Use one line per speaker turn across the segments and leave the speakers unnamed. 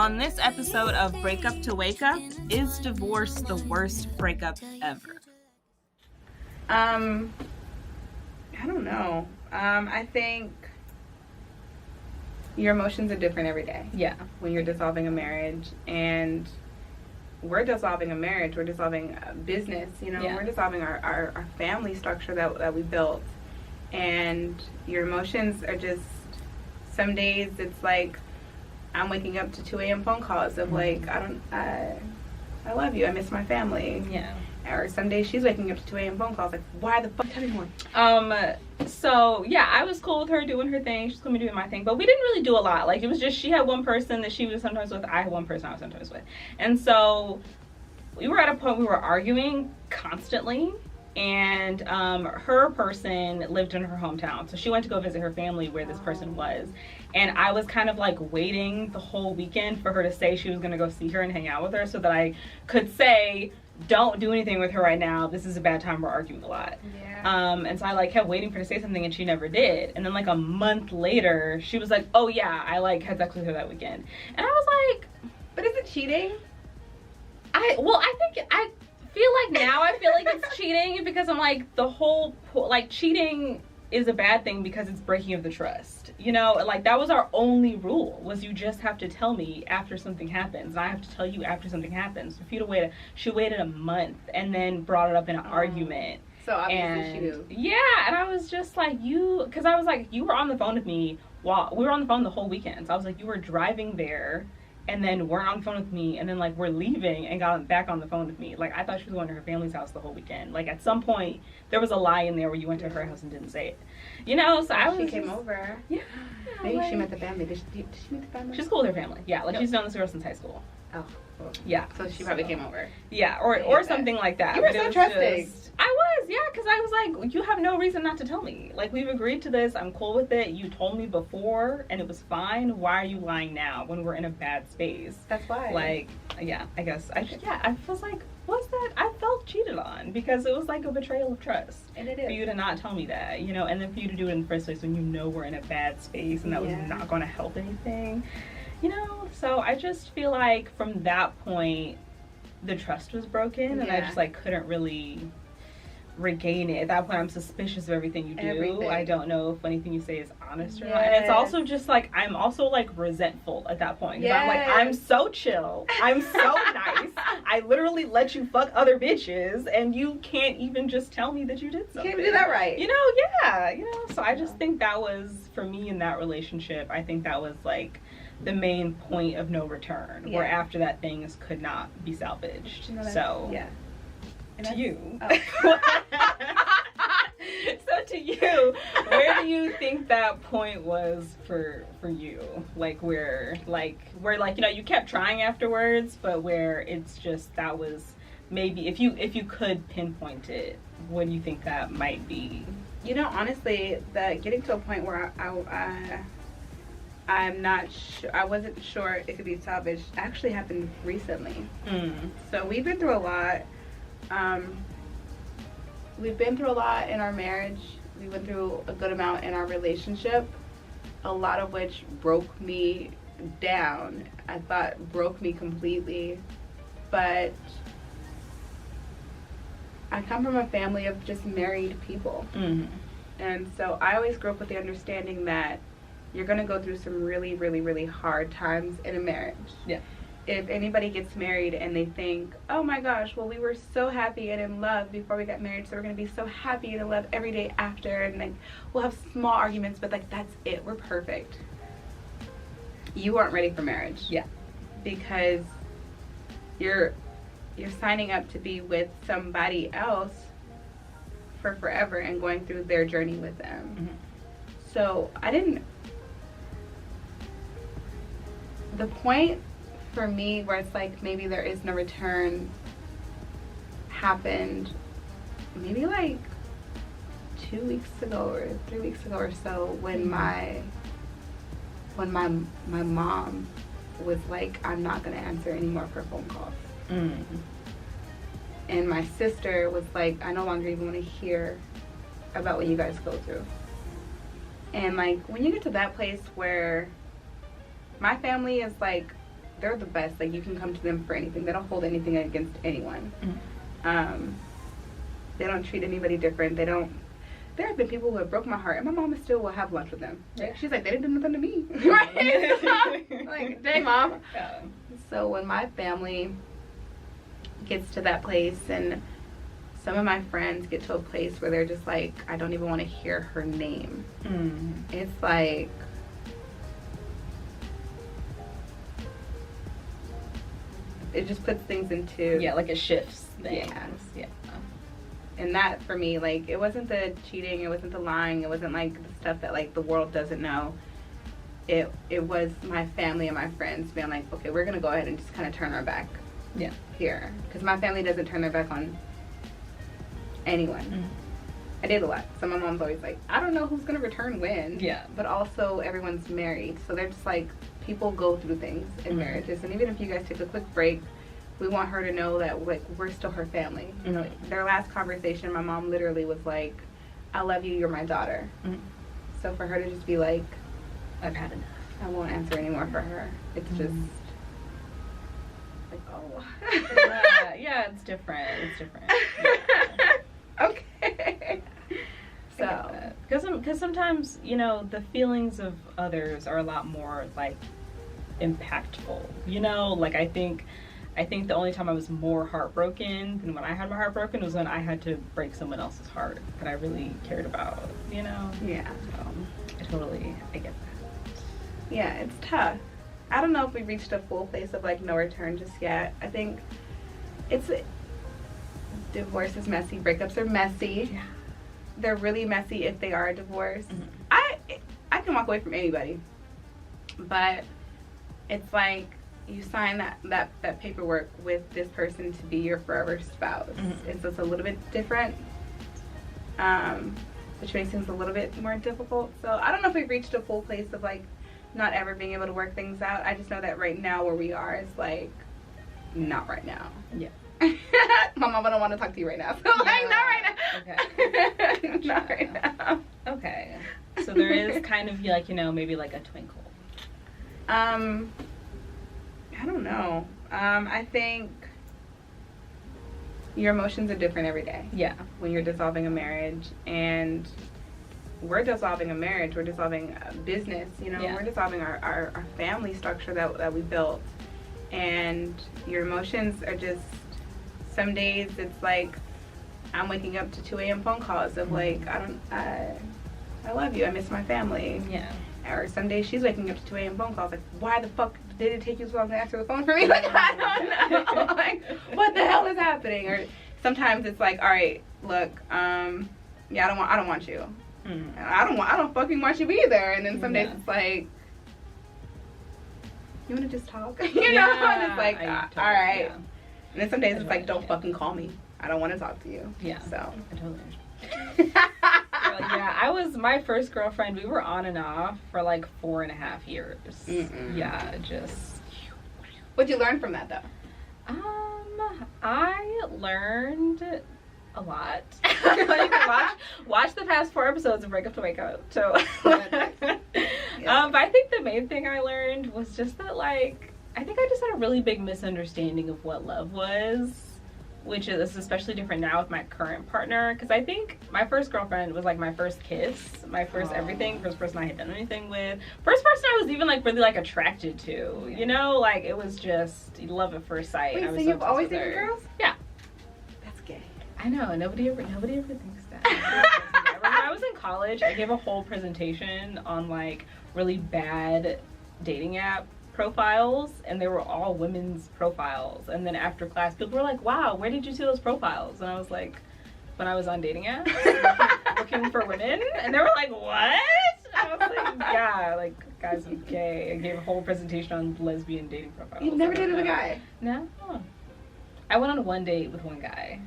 On this episode of Breakup to Wake Up, is divorce the worst breakup ever?
I don't know. I think your emotions are different every day.
Yeah.
When you're dissolving a marriage, and we're dissolving a marriage, we're dissolving a business, we're dissolving our family structure that we built. And your emotions are just, some days it's like I'm waking up to 2 a.m. phone calls of like, I love you, I miss my family.
Yeah.
Or some days she's waking up to 2 a.m. phone calls like, why the fuck? Tell me more.
So yeah, I was cool with her doing her thing. She's gonna be doing my thing, but we didn't really do a lot. Like, it was just, she had one person that she was sometimes with, I had one person I was sometimes with. And so we were at a point we were arguing constantly. And her person lived in her hometown, so she went to go visit her family where this person was. And I was kind of like waiting the whole weekend for her to say she was gonna go see her and hang out with her, so that I could say, don't do anything with her right now, this is a bad time, we're arguing a lot. And so I like kept waiting for her to say something, and she never did. And then like a month later, she was like, oh yeah, I like had sex with her that weekend. And I was like,
but is it cheating?
I feel like now I feel like it's cheating, because I'm like, the whole, like, cheating is a bad thing because it's breaking of the trust. Like, that was our only rule, was you just have to tell me after something happens, and I have to tell you after something happens. For you to she waited a month and then brought it up in an argument.
So obviously she knew.
Yeah, and I was just like, because I was like, you were on the phone with me while we were on the phone the whole weekend. So I was like, you were driving there and then weren't on the phone with me, and then like we're leaving and got back on the phone with me. Like, I thought she was going to her family's house the whole weekend. Like, at some point there was a lie in there where you went to her house and didn't say it. So I was.
She came over.
Yeah.
Maybe she met the family. Did she meet the family?
She's cool with her family. Yeah, like, she's known this girl since high school.
Oh.
Yeah.
So she probably came over.
Yeah, or something like that.
You were so trusting.
I was, yeah, because I was like, you have no reason not to tell me. Like, we've agreed to this. I'm cool with it. You told me before, and it was fine. Why are you lying now when we're in a bad space?
That's why.
Like, yeah, I guess. I was like, what's that? I felt cheated on, because it was like a betrayal of trust.
And it is.
For you to not tell me that, and then for you to do it in the first place when you know we're in a bad space and that was not going to help anything. So I just feel like from that point, the trust was broken, and I just like couldn't really regain it. At that point, I'm suspicious of everything you do.
Everything.
I don't know if anything you say is honest or not. And it's also just like, I'm also like resentful at that point. I'm like, I'm so chill. I'm so nice. I literally let you fuck other bitches, and you can't even just tell me that you did something.
You can't do that right.
So I just think that was, for me in that relationship, I think that was like the main point of no return, where after that things could not be salvaged. To you. Oh. So to you, where do you think that point was for you? Like, where you kept trying afterwards, but where it's just, that was maybe, if you could pinpoint it, what do you think that might be?
Honestly, getting to a point where I'm not sure, I wasn't sure it could be salvaged, actually happened recently. So we've been through a lot. We've been through a lot in our marriage. We went through a good amount in our relationship, a lot of which broke me down. I thought broke me completely. But I come from a family of just married people. And so I always grew up with the understanding that you're going to go through some really, really, really hard times in a marriage.
Yeah.
If anybody gets married and they think, oh my gosh, well, we were so happy and in love before we got married, so we're going to be so happy and in love every day after, and like we'll have small arguments, but like that's it, we're perfect. You aren't ready for marriage.
Yeah.
Because you're signing up to be with somebody else for forever and going through their journey with them. So the point for me where it's like maybe there is no return happened maybe like 2 weeks ago or 3 weeks ago or so, when my mom was like, I'm not gonna answer any more of her phone calls. And my sister was like, I no longer even want to hear about what you guys go through. And like, when you get to that place where my family is like, they're the best. Like, you can come to them for anything. They don't hold anything against anyone. They don't treat anybody different. They don't. There have been people who have broke my heart, and my mama still will have lunch with them. Like, she's like, they didn't do nothing to me. Right? So, like, dang, Mom.
Yeah.
So when my family gets to that place, and some of my friends get to a place where they're just like, I don't even want to hear her name. It's like, it just puts things into,
Yeah, like it shifts things.
Yeah. And that, for me, like, it wasn't the cheating, it wasn't the lying, it wasn't like the stuff that like the world doesn't know. It was my family and my friends being like, okay, we're gonna go ahead and just kind of turn our back here, because my family doesn't turn their back on anyone. I did a lot. So my mom's always like, I don't know who's gonna return when.
Yeah.
But also, everyone's married, so they're just like, people go through things in marriages, and even if you guys take a quick break, we want her to know that, like, we're still her family. You know, their last conversation, my mom literally was like, I love you, you're my daughter. So for her to just be like,
I've had enough,
I won't answer anymore for her. It's just like, oh.
yeah, it's different.
Okay. So,
because sometimes, you know, the feelings of others are a lot more, like, impactful. You know, like, I think the only time I was more heartbroken than when I had my heart broken was when I had to break someone else's heart that I really cared about, you know?
Yeah.
So, I get that.
Yeah, it's tough. I don't know if we've reached a full place of, like, no return just yet. I think divorce is messy. Breakups are messy.
Yeah.
They're really messy if they are a divorce. I can walk away from anybody. But it's like, you sign that paperwork with this person to be your forever spouse. And so it's a little bit different, which makes things a little bit more difficult. So I don't know if we've reached a full place of, like, not ever being able to work things out. I just know that right now where we are is, like, not right now.
Yeah.
My mama don't want to talk to you right now. So, like, not right now. Okay. Not right now.
Okay. So there is kind of, like, you know, maybe like a twinkle.
I don't know. I think your emotions are different every day.
Yeah.
When you're dissolving a marriage, and we're dissolving a marriage, we're dissolving a business, you know, we're dissolving our family structure that we built. And your emotions are just, some days it's like, I'm waking up to 2 a.m. phone calls of like, I love you, I miss my family.
Yeah.
Or some days she's waking up to 2 a.m. phone calls like, why the fuck did it take you so long to answer the phone for me? Like, I don't know. Like, what the hell is happening? Or sometimes it's like, all right, look, yeah, I don't want you. I don't fucking want you either. And then some days it's like, you want to just talk? You know? And it's like, all right. Yeah. And then some days it's like, don't fucking call me. I don't want to talk to you.
Yeah.
So.
I totally understand. Yeah, my first girlfriend, we were on and off for like 4.5 years. Yeah, just.
What'd you learn from that, though?
I learned a lot. You can watch the past 4 episodes of Break Up to Wake Up. So, but I think the main thing I learned was just that, like, I think I just had a really big misunderstanding of what love was, which is especially different now with my current partner, because I think my first girlfriend was like my first kiss, my first everything, first person I had done anything with, first person I was even like really like attracted to, you know, like it was just love at first sight.
Wait,
I was
so you've always dated girls?
Yeah.
That's gay.
I know, nobody ever thinks that. When I was in college, I gave a whole presentation on like really bad dating app profiles, and they were all women's profiles, and then after class people were like, wow, where did you see those profiles? And I was like, when I was on dating apps looking for women. And they were like, what? And I was like, yeah, like, guys, I'm gay. I gave a whole presentation on lesbian dating profiles.
You've never dated a guy?
No. I went on one date with one guy.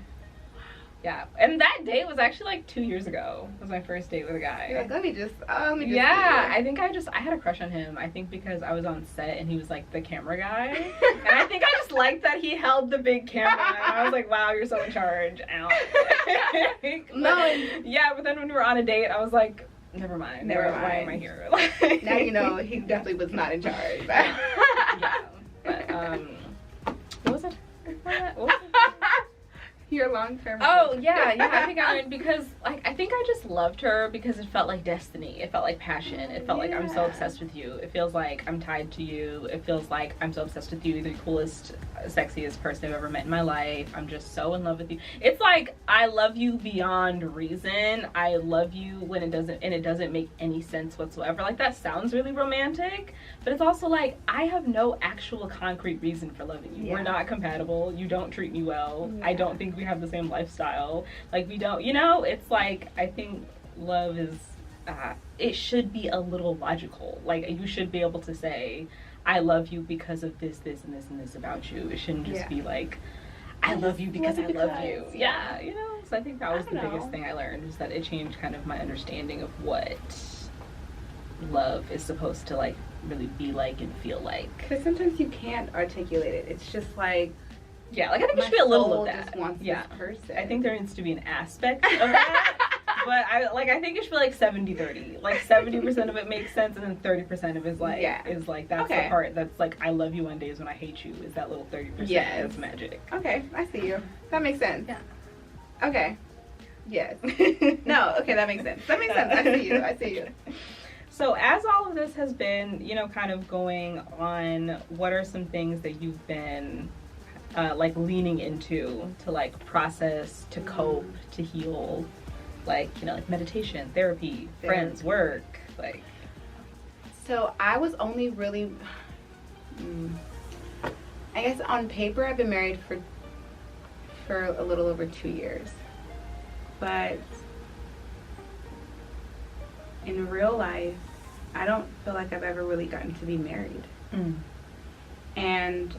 Yeah, and that date was actually like 2 years ago. It was my first date with a guy.
You're like, let me just
yeah, I think I had a crush on him. I think because I was on set and he was like the camera guy. And I think I just liked that he held the big camera. And I was like, wow, you're so in charge. Yeah, but then when we were on a date, I was like, never mind. Why am I here?
Now you know he definitely was not in charge.
Yeah. But
long-term.
Oh yeah, I think I learned because I think I just loved her because it felt like destiny. It felt like passion. It felt like I'm so obsessed with you. It feels like I'm tied to you. It feels like I'm so obsessed with you. You're the coolest, sexiest person I've ever met in my life. I'm just so in love with you. It's like I love you beyond reason. I love you when it doesn't make any sense whatsoever. Like that sounds really romantic, but it's also like I have no actual concrete reason for loving you. We're not compatible. You don't treat me well. I don't think we have the same lifestyle. Like we don't, it's like I think love is it should be a little logical. Like you should be able to say I love you because of this and this about you. It shouldn't just be like I love you because I love you. Yeah, so I think that was the biggest thing I learned, was that it changed kind of my understanding of what love is supposed to like really be like and feel like.
Because sometimes you can't articulate it. It's just like,
yeah, like I think it should be a little of that.
Just wants this person.
I think there needs to be an aspect of that. But I think it should be like 70-30. Like 70% of it makes sense, and then 30% of it is like that's the part that's like I love you on days when I hate you, is that little 30% that's magic.
Okay, I see you. That makes sense.
Yeah.
Okay. Yes. No, okay, that makes sense. That makes sense. I see you.
So as all of this has been, kind of going on, what are some things that you've been like leaning into to like process, to cope, to heal? Like, like meditation, therapy, friends, work, like.
So I was only really, I guess on paper I've been married for a little over 2 years. But in real life, I don't feel like I've ever really gotten to be married. And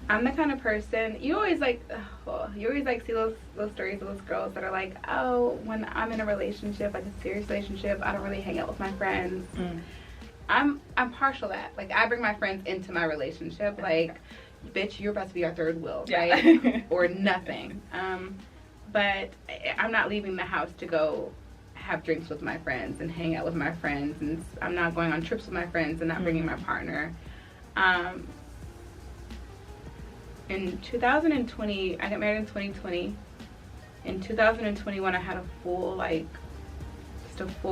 I'm the kind of person you always see those stories of those girls that are like, oh, when I'm in a relationship, like a serious relationship, I don't really hang out with my friends. I'm partial to that. Like I bring my friends into my relationship. Like, bitch, you're about to be our third wheel, right? Or nothing. But I'm not leaving the house to go have drinks with my friends and hang out with my friends, and I'm not going on trips with my friends and not bringing my partner. In 2020, I got married in 2020. In 2021, I had a full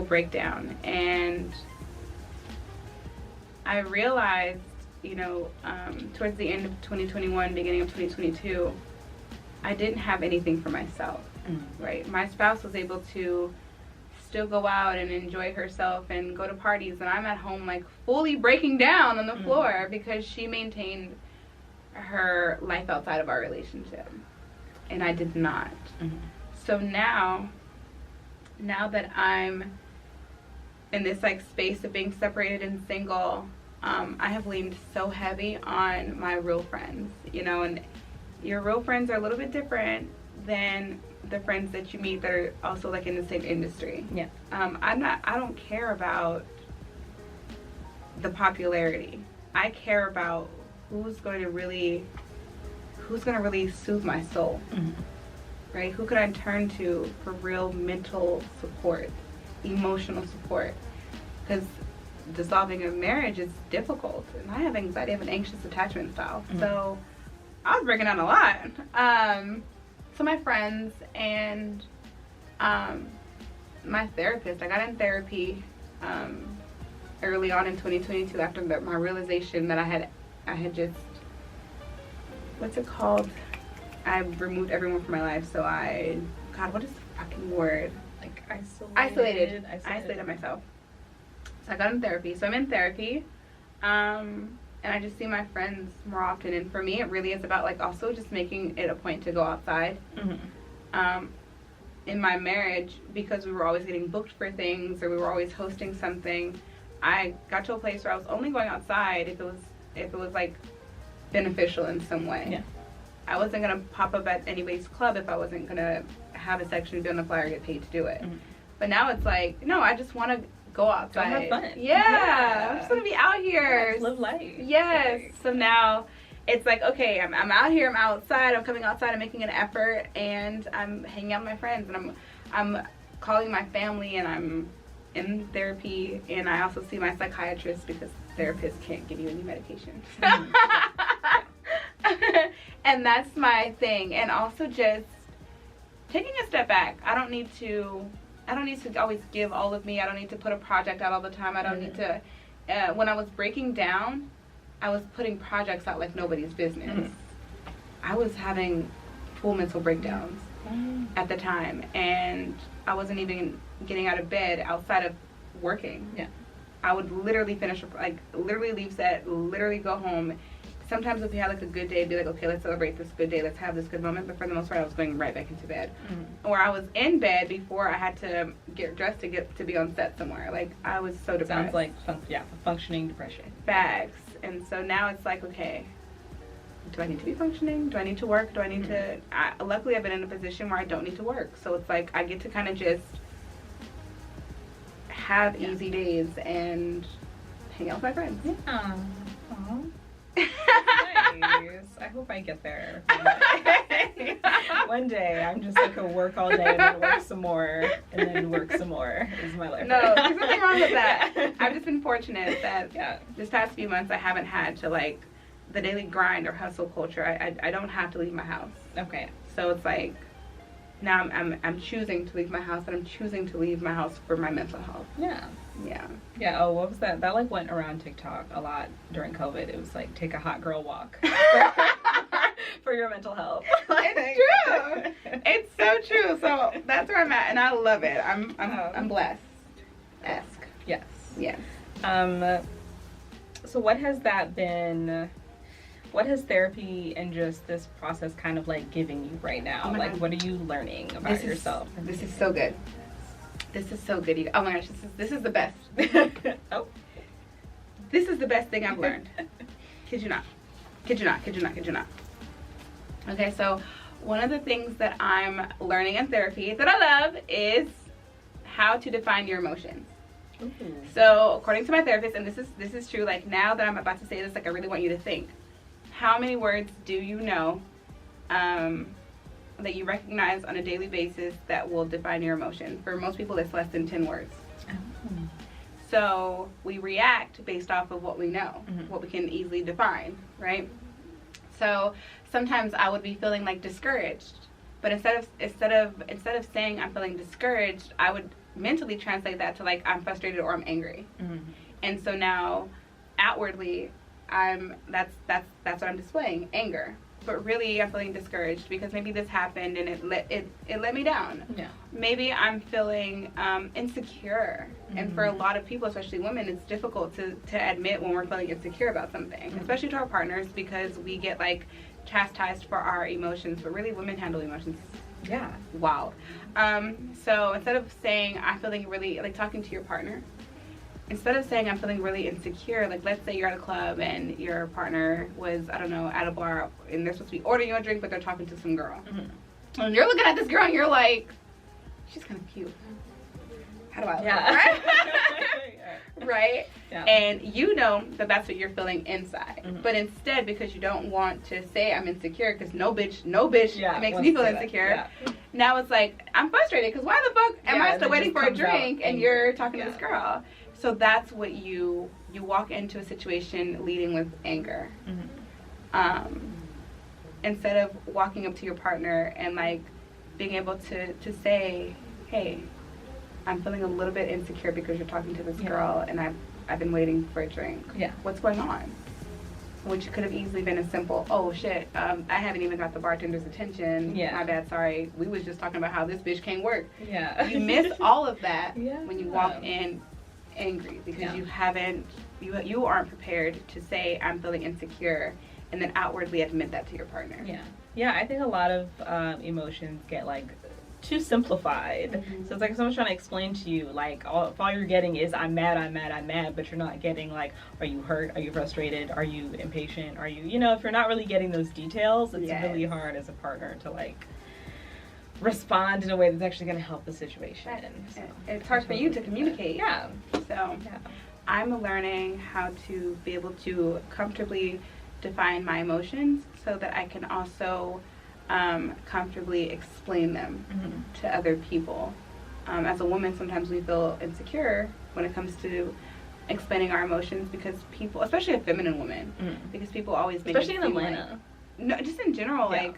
breakdown, and I realized, towards the end of 2021, beginning of 2022, I didn't have anything for myself, right? My spouse was able to still go out and enjoy herself and go to parties, and I'm at home like fully breaking down on the floor because she maintained her life outside of our relationship, and I did not. So now that I'm in this like space of being separated and single, I have leaned so heavy on my real friends, and your real friends are a little bit different than the friends that you meet that are also like in the same industry. I don't care about the popularity. I care about who's going to really soothe my soul, right? Who can I turn to for real mental support, emotional support? Because dissolving a marriage is difficult, and I have anxiety. I have an anxious attachment style, so I was breaking down a lot. So my friends and my therapist, I got in therapy early on in 2022 after my realization that I had just, what's it called? I removed everyone from my life, so God, what is the fucking word?
Like
isolated myself. So I got in therapy. So I'm in therapy, and I just see my friends more often. And for me, it really is about like also just making it a point to go outside. In my marriage, because we were always getting booked for things or we were always hosting something, I got to a place where I was only going outside if it was like beneficial in some way. I wasn't gonna pop up at anybody's club if I wasn't gonna have a section, be on the flyer, get paid to do it. But now it's like, no, I just want to go outside.
Go have fun.
I'm just gonna be out here.
Live life.
Yes. So now it's like, okay, I'm out here, I'm outside, I'm coming outside, I'm making an effort, and I'm hanging out with my friends, and I'm calling my family, and I'm in therapy, and I also see my psychiatrist because therapists can't give you any medication. And that's my thing. And also just taking a step back. I don't need to always give all of me. I don't need to put a project out all the time. I don't need to. When I was breaking down, I was putting projects out like nobody's business. I was having full mental breakdowns at the time, and I wasn't even getting out of bed outside of working.
Yeah.
I would literally literally leave set, literally go home. Sometimes if we had like a good day, be like, okay, let's celebrate this good day, let's have this good moment. But for the most part, I was going right back into bed. Or I was in bed before I had to get dressed to be on set somewhere. Like, I was so depressed.
Sounds like functioning depression.
Facts. And so now it's like, okay, do I need to be functioning? Do I need to work? Do I need to? Luckily, I've been in a position where I don't need to work. So it's like I get to kind of just have easy days and hang out with my friends.
Yeah. Nice. I hope I get there one day. I'm just like a work all day and then work some more and then work some more is my life.
No, there's nothing wrong with that. I've just been fortunate that this past few months I haven't had to like the daily grind or hustle culture. I don't have to leave my house.
Okay.
So it's like now I'm choosing to leave my house, and I'm choosing to leave my house for my mental health.
Yeah.
Yeah.
Yeah. Oh, what was that? That like went around TikTok a lot during COVID. It was like take a hot girl walk for your mental health.
It's true. It's so true. So that's where I'm at, and I love it. I'm blessed.
Yes.
Yes.
So what has that been? What has therapy and just this process kind of like giving you right now?
Oh
like,
God.
what are you learning about yourself?
This is so good. This is so good. Oh my gosh, this is the best.
Oh.
This is the best thing I've learned. Kid you not. Kid you not. Kid you not. Kid you not. Okay, so one of the things that I'm learning in therapy that I love is how to define your emotions.
Ooh.
So according to my therapist, and this is true, like now that I'm about to say this, like I really want you to think. How many words do you know that you recognize on a daily basis that will define your emotion? For most people, it's less than 10 words.
Oh.
So we react based off of what we know, what we can easily define, right? So sometimes I would be feeling like discouraged, but instead of saying I'm feeling discouraged, I would mentally translate that to like I'm frustrated or I'm angry. And so now outwardly that's what I'm displaying, anger. But really I'm feeling discouraged because maybe this happened and it let me down.
Yeah.
Maybe I'm feeling insecure. And for a lot of people, especially women, it's difficult to admit when we're feeling insecure about something, especially to our partners, because we get like chastised for our emotions, but really women handle emotions.
Yeah.
Wow. So instead of saying I'm feeling really, like talking to your partner, instead of saying I'm feeling really insecure, like let's say you're at a club and your partner was, I don't know, at a bar and they're supposed to be ordering you a drink, but they're talking to some girl. And you're looking at this girl and you're like, she's kind of cute. How do I look? Right? Right? Yeah. And you know that that's what you're feeling inside. But instead, because you don't want to say I'm insecure, because no bitch makes me feel insecure. Yeah. Now it's like, I'm frustrated because why the fuck am I still waiting for a drink and you're talking to this girl? So that's what you walk into a situation leading with anger. Instead of walking up to your partner and like being able to say, hey, I'm feeling a little bit insecure because you're talking to this girl and I've been waiting for a drink. Yeah. What's going on? Which could have easily been a simple, oh shit, I haven't even got the bartender's attention. Yeah. My bad, sorry. We was just talking about how this bitch can't work. Yeah. You miss all of that when you walk in angry because you aren't prepared to say I'm feeling insecure and then outwardly admit that to your partner.
Yeah, I think a lot of emotions get like too simplified. So it's like someone's trying to explain to you like if all you're getting is I'm mad, but you're not getting like, are you hurt, are you frustrated, are you impatient, are you, if you're not really getting those details, it's really hard as a partner to like respond in a way that's actually going to help the situation. So,
it's hard for you to communicate.
Yeah.
So I'm learning how to be able to comfortably define my emotions so that I can also comfortably explain them to other people. As a woman, sometimes we feel insecure when it comes to explaining our emotions because people, especially a feminine woman, because people always make
especially in Atlanta.
No, just in general, like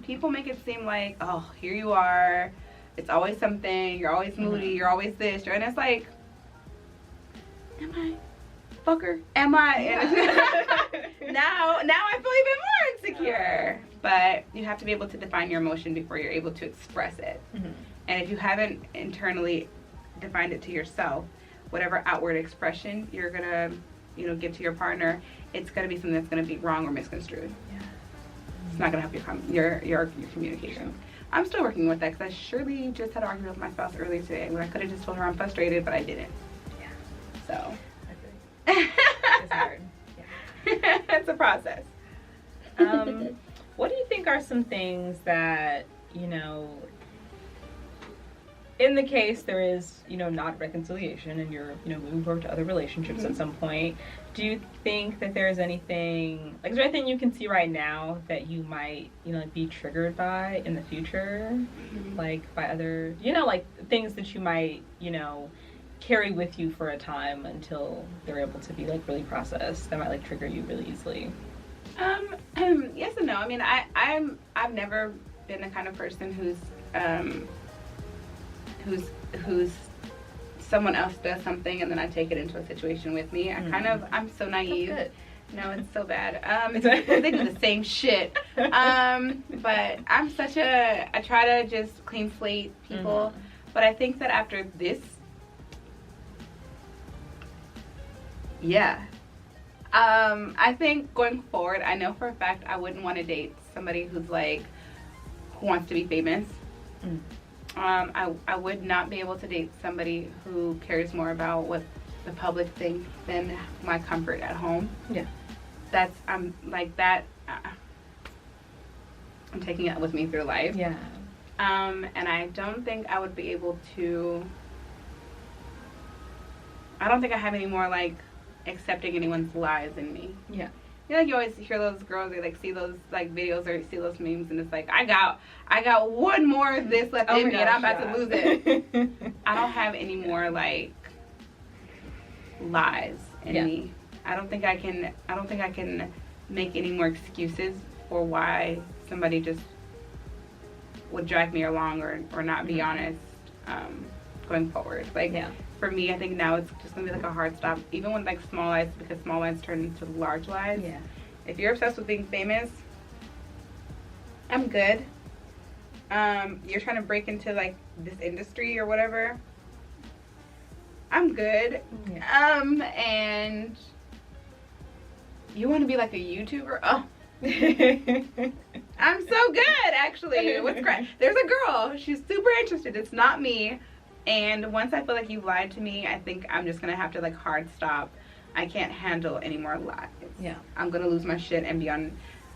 people make it seem like, oh, here you are, it's always something, you're always moody, you're always this, and it's like, am I, fucker? Am I? Yeah. now I feel even more insecure. But you have to be able to define your emotion before you're able to express it. And if you haven't internally defined it to yourself, whatever outward expression you're gonna, give to your partner, it's gonna be something that's gonna be wrong or misconstrued. Yeah. It's not gonna help your communication. I'm still working with that because I surely just had an argument with my spouse earlier today when I could have just told her I'm frustrated, but I didn't. Yeah. So.
It's hard. Yeah.
It's a process.
What do you think are some things that, in the case there is, not reconciliation and you're, moving forward to other relationships at some point, do you think that there's anything, like, is there anything you can see right now that you might, be triggered by in the future? Like, by other, like, things that you might, carry with you for a time until they're able to be, like, really processed, that might, like, trigger you really easily?
Yes and no. I mean, I've never been the kind of person who's someone else does something and then I take it into a situation with me. I'm so naive. No, it's so bad. They do the same shit. But I'm I try to just clean slate people. But I think that after this, I think going forward, I know for a fact I wouldn't want to date somebody who wants to be famous. I would not be able to date somebody who cares more about what the public thinks than my comfort at home. Yeah. I'm like that. I'm taking it with me through life. Yeah. And I don't think I would be able to. I don't think I have any more like accepting anyone's lies in me. Yeah. You always hear those girls, they like see those like videos or see those memes, and it's like I got one more of this left in me, and I'm about to lose it. I don't have any more like lies in me. I don't think I can make any more excuses for why somebody just would drag me along or not be honest going forward. Like for me, I think now it's just gonna be like a hard stop, even with like small lies, because small lies turn into large lies. Yeah. If you're obsessed with being famous, I'm good. You're trying to break into like this industry or whatever, I'm good. Yeah. And you want to be like a YouTuber? Oh. I'm so good, actually. What's great? There's a girl. She's super interested. It's not me. And once I feel like you've lied to me, I think I'm just gonna have to like hard stop. I can't handle any more lies. Yeah. I'm gonna lose my shit and be on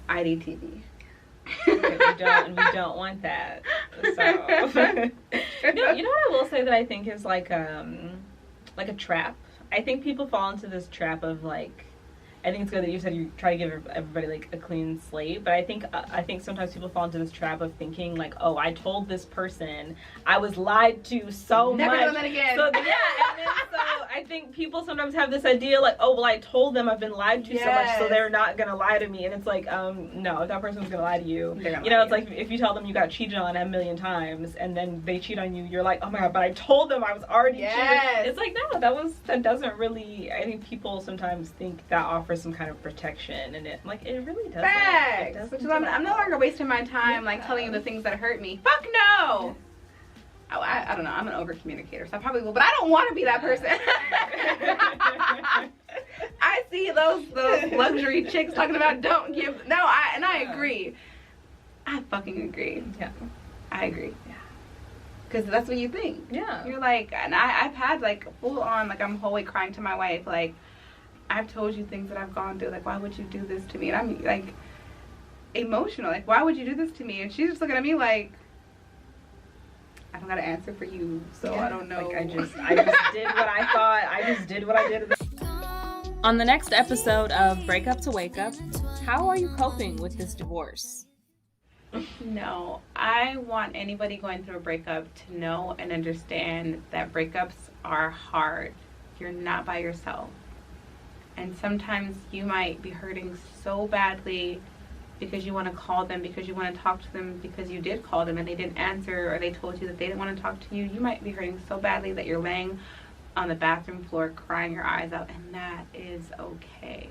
IDTV.
We don't want that. So you know what I will say that I think is like a trap. I think people fall into this trap of like, I think it's good that you said you try to give everybody like a clean slate, but I think sometimes people fall into this trap of thinking like, oh, I told this person I was lied to so
Never
much.
Never done that again.
So, yeah, and then so I think people sometimes have this idea like, oh, well, I told them I've been lied to so much, so they're not gonna lie to me. And it's like, no, if that person's gonna lie to you, it's like if you tell them you got cheated on a million times and then they cheat on you, you're like, oh my god, but I told them I was already cheated. It's like, no, that doesn't really. I think people sometimes think that offers some kind of protection, and it really doesn't.
Facts. Which is I'm no longer wasting my time like telling you the things that hurt me. Fuck no. I don't know. I'm an over communicator, so I probably will, but I don't want to be that person. I see those luxury chicks talking about don't give. No, I agree. I fucking agree. Yeah, I agree. Yeah, because that's what you think. Yeah, you're like, and I've had like full on like I'm wholly crying to my wife like, I've told you things that I've gone through. Like, why would you do this to me? And I'm like emotional. Like, why would you do this to me? And she's just looking at me like, I don't got to answer for you, so I don't know.
Like, I just did what I thought. I just did what I did.
On the next episode of Break Up to Wake Up, how are you coping with this divorce?
No, I want anybody going through a breakup to know and understand that breakups are hard. You're not by yourself. And sometimes you might be hurting so badly because you want to call them, because you want to talk to them, because you did call them and they didn't answer, or they told you that they didn't want to talk to you. You might be hurting so badly that you're laying on the bathroom floor crying your eyes out, and that is okay.